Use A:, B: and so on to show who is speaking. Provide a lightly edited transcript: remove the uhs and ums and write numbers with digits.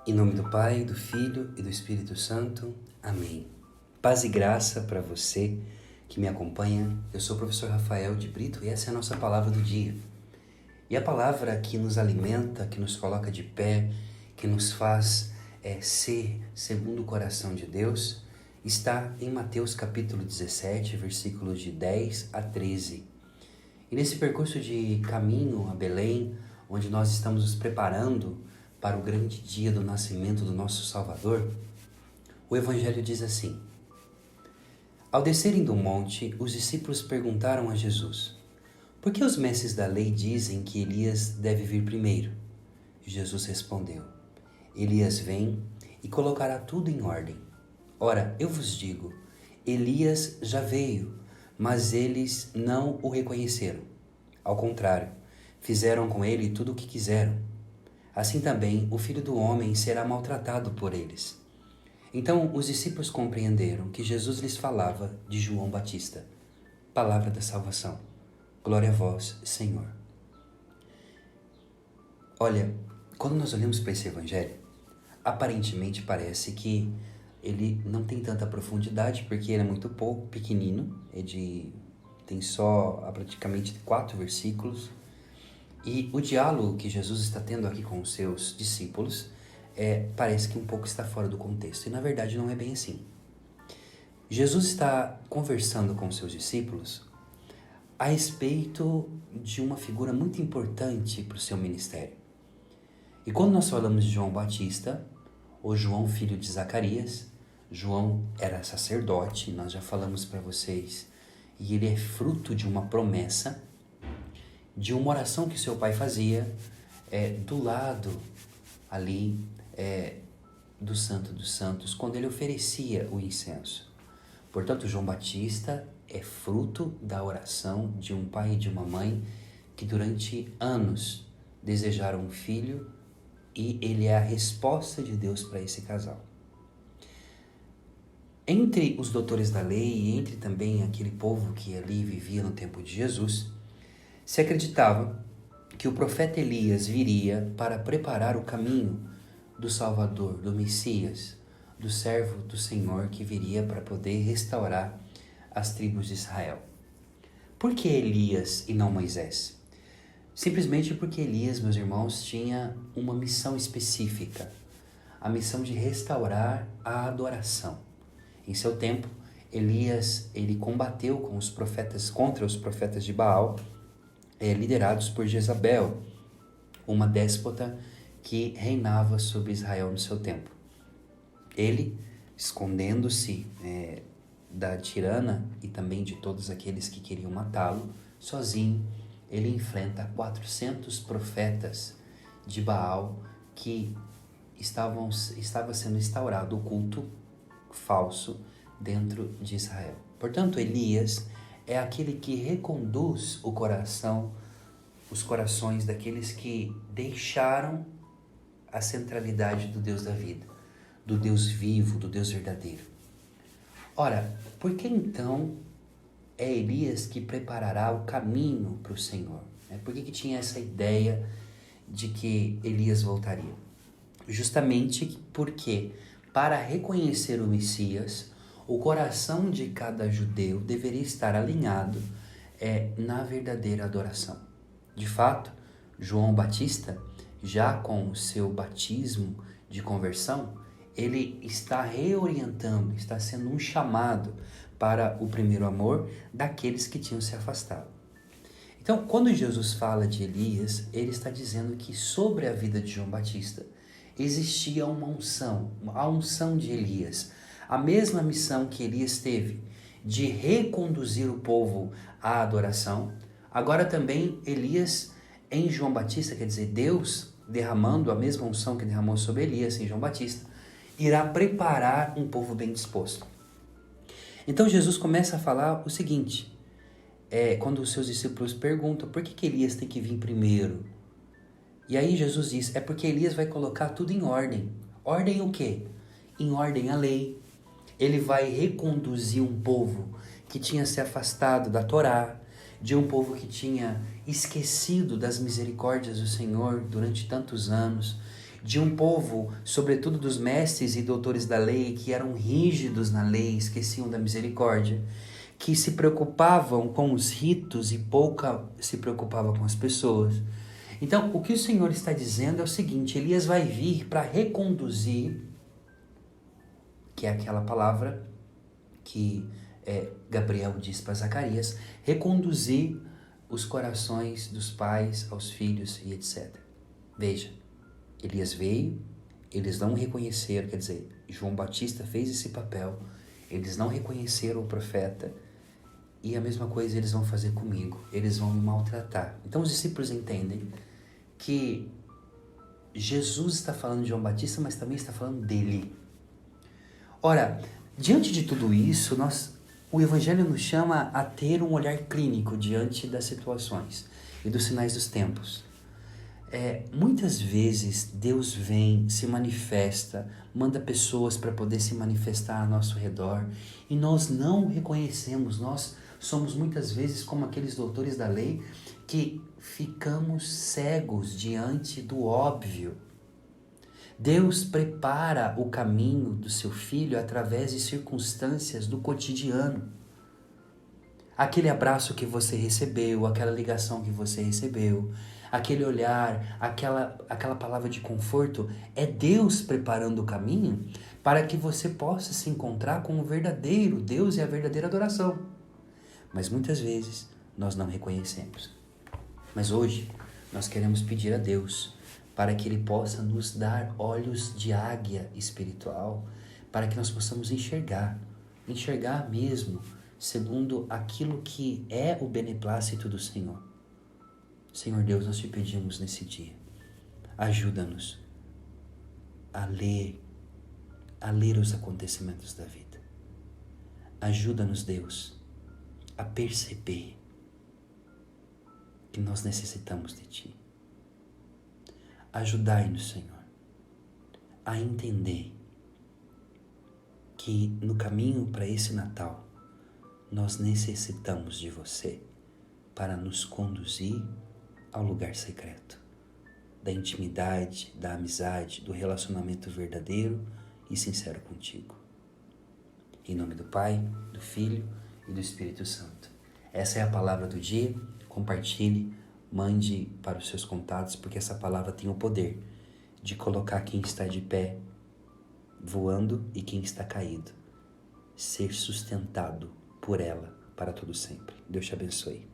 A: Em nome do Pai, do Filho e do Espírito Santo. Amém. Paz e graça para você que me acompanha. Eu sou o professor Rafael de Brito e essa é a nossa palavra do dia. E a palavra que nos alimenta, que nos coloca de pé, que nos faz ser segundo o coração de Deus, está em Mateus capítulo 17, versículos de 10 a 13. E nesse percurso de caminho a Belém, onde nós estamos nos preparando para o grande dia do nascimento do nosso Salvador, o Evangelho diz assim: Ao descerem do monte, os discípulos perguntaram a Jesus: Por que os mestres da lei dizem que Elias deve vir primeiro? Jesus respondeu: Elias vem e colocará tudo em ordem. Ora, eu vos digo, Elias já veio, mas eles não o reconheceram. Ao contrário, fizeram com ele tudo o que quiseram. Assim também o Filho do Homem será maltratado por eles. Então os discípulos compreenderam que Jesus lhes falava de João Batista. Palavra da salvação. Glória a vós, Senhor. Olha, quando nós olhamos para esse evangelho, aparentemente parece que ele não tem tanta profundidade, porque ele é muito pouco, pequenino, tem só praticamente 4 versículos. E o diálogo que Jesus está tendo aqui com os seus discípulos parece que um pouco está fora do contexto. E na verdade não é bem assim. Jesus está conversando com os seus discípulos a respeito de uma figura muito importante para o seu ministério. E quando nós falamos de João Batista, ou João filho de Zacarias, João era sacerdote, nós já falamos para vocês, e ele é fruto de uma promessa, de uma oração que seu pai fazia do lado ali do Santo dos Santos, quando ele oferecia o incenso. Portanto, João Batista é fruto da oração de um pai e de uma mãe que durante anos desejaram um filho, e ele é a resposta de Deus para esse casal. Entre os doutores da lei e entre também aquele povo que ali vivia no tempo de Jesus, se acreditava que o profeta Elias viria para preparar o caminho do Salvador, do Messias, do servo do Senhor que viria para poder restaurar as tribos de Israel. Por que Elias e não Moisés? Simplesmente porque Elias, meus irmãos, tinha uma missão específica, a missão de restaurar a adoração. Em seu tempo, Elias ele combateu contra os profetas de Baal, liderados por Jezabel, uma déspota que reinava sobre Israel no seu tempo. Ele, escondendo-se da tirana e também de todos aqueles que queriam matá-lo, sozinho, ele enfrenta 400 profetas de Baal que estava sendo instaurado o culto falso dentro de Israel. Portanto, Elias é aquele que reconduz os corações daqueles que deixaram a centralidade do Deus da vida, do Deus vivo, do Deus verdadeiro. Ora, por que então é Elias que preparará o caminho para o Senhor? Por que tinha essa ideia de que Elias voltaria? Justamente porque, para reconhecer o Messias, o coração de cada judeu deveria estar alinhado na verdadeira adoração. De fato, João Batista, já com o seu batismo de conversão, ele está reorientando, está sendo um chamado para o primeiro amor daqueles que tinham se afastado. Então, quando Jesus fala de Elias, ele está dizendo que sobre a vida de João Batista existia uma unção, a unção de Elias, a mesma missão que Elias teve de reconduzir o povo à adoração. Agora também Elias em João Batista, quer dizer, Deus derramando a mesma unção que derramou sobre Elias em João Batista, irá preparar um povo bem disposto. Então Jesus começa a falar o seguinte, quando os seus discípulos perguntam por que Elias tem que vir primeiro? E aí Jesus diz, é porque Elias vai colocar tudo em ordem. Ordem o quê? Em ordem a lei. Ele vai reconduzir um povo que tinha se afastado da Torá, de um povo que tinha esquecido das misericórdias do Senhor durante tantos anos, de um povo, sobretudo dos mestres e doutores da lei, que eram rígidos na lei, esqueciam da misericórdia, que se preocupavam com os ritos e pouca se preocupavam com as pessoas. Então, o que o Senhor está dizendo é o seguinte: Elias vai vir para reconduzir, que é aquela palavra que Gabriel diz para Zacarias, reconduzir os corações dos pais aos filhos e etc. Veja, Elias veio, eles não reconheceram, quer dizer, João Batista fez esse papel, eles não reconheceram o profeta, e a mesma coisa eles vão fazer comigo, eles vão me maltratar. Então os discípulos entendem que Jesus está falando de João Batista, mas também está falando dele. Ora, diante de tudo isso, o Evangelho nos chama a ter um olhar clínico diante das situações e dos sinais dos tempos. Muitas vezes Deus vem, se manifesta, manda pessoas para poder se manifestar ao nosso redor e nós não o reconhecemos. Nós somos muitas vezes como aqueles doutores da lei que ficamos cegos diante do óbvio. Deus prepara o caminho do seu filho através de circunstâncias do cotidiano. Aquele abraço que você recebeu, aquela ligação que você recebeu, aquele olhar, aquela palavra de conforto, é Deus preparando o caminho para que você possa se encontrar com o verdadeiro Deus e a verdadeira adoração. Mas muitas vezes nós não reconhecemos. Mas hoje nós queremos pedir a Deus para que Ele possa nos dar olhos de águia espiritual, para que nós possamos enxergar mesmo, segundo aquilo que é o beneplácito do Senhor. Senhor Deus, nós te pedimos nesse dia, ajuda-nos a ler os acontecimentos da vida. Ajuda-nos, Deus, a perceber que nós necessitamos de Ti. Ajudai-nos, Senhor, a entender que no caminho para esse Natal nós necessitamos de Você para nos conduzir ao lugar secreto, da intimidade, da amizade, do relacionamento verdadeiro e sincero contigo. Em nome do Pai, do Filho e do Espírito Santo. Essa é a palavra do dia. Compartilhe, mande para os seus contatos, porque essa palavra tem o poder de colocar quem está de pé voando e quem está caído, ser sustentado por ela para todo sempre. Deus te abençoe.